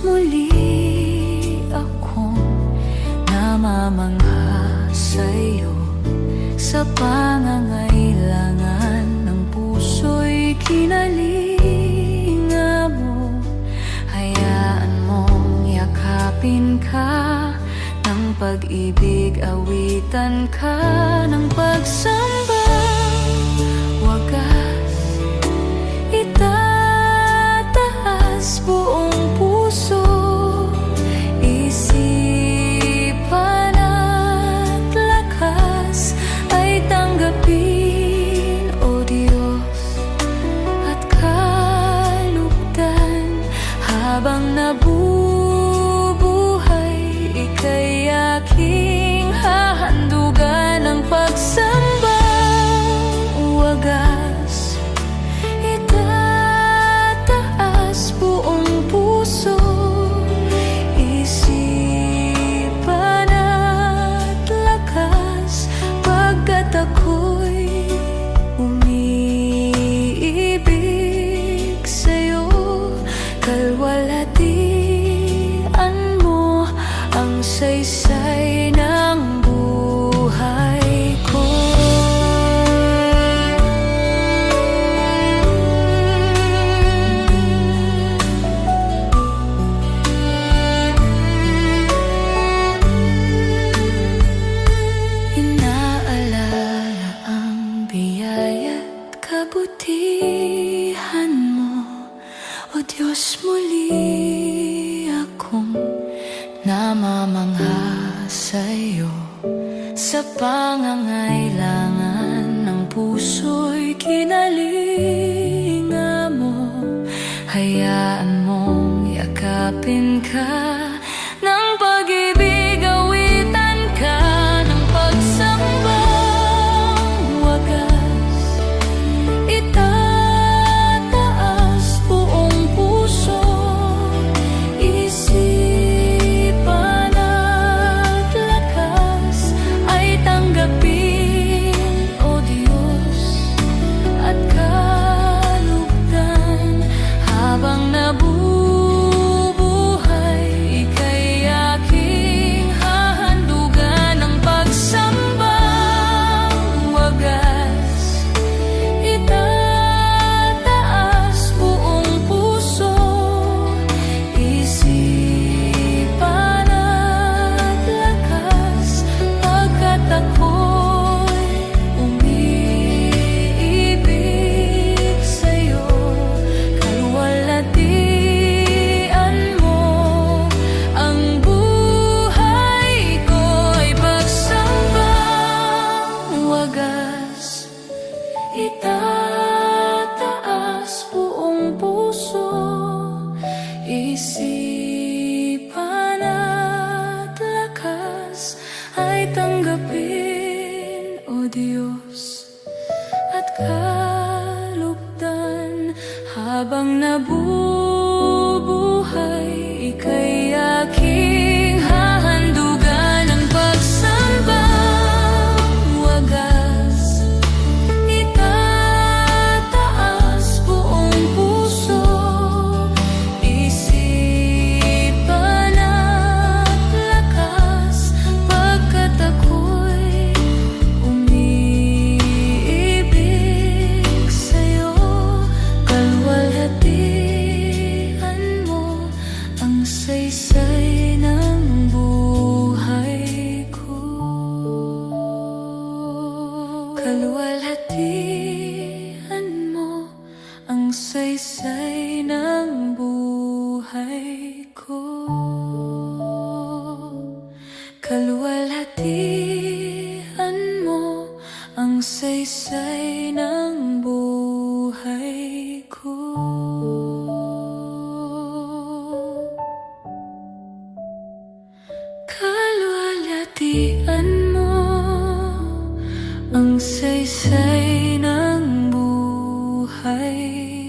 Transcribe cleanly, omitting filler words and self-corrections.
muli akong namamangha sa'yo. Sa pangangailangan ng puso'y kinalinga mo. Hayaan mong yakapin ka ng pag-ibig, awitan ka ng pagsamba. Wagas itataas buong puso, isipan at lakas ay tanggapin, O Diyos, at kalugdan. Habang nabubuhay, ika'y aking hahandugan ng pagsamba. Wagas itataas buong puso, isipan at lakas, pagkat ako'y umiibig sa'yo. Kalwalhatian mo ang saysay ng buhay ko. Inaalala ang biyaya't kabutihan mo, O Diyos, muli akong namamangha sa'yo. Sa pangangailangan ng puso'y kinalinga mo. Hayaan mong yakapin ka ng pag-ibig, awitan ka ng pagsamba. Wagas itataas buong puso, isipan at lakas ay tanggapin, O Diyos, at kalugdan. Habang nabubuhay, ika'y aking hahandugan ng pagsamba. Wagas itataas buong puso, isipan at lakas, pagkat ako'y umiibig sa'yo. Kalwalhatian mo ang buhay ko'y pagsamba. Wagas itataas buong puso, isipan at lakas ay tanggapin, O Diyos, at kalugdan. Habang nabubuhay, ika'y aking hahandugan ng pagsamba. Wagas itataas buong puso, isipan at lakas, pagkat ako'y umiibig sa'yo. Kalwalhatian mo ang saysay ng buhay ko. Kalwalhatian mo ang saysay ng buhay ko. Kalwalhatian mo ang saysay ng buhay ko. Kalwalhatian mo ang saysay ng buhay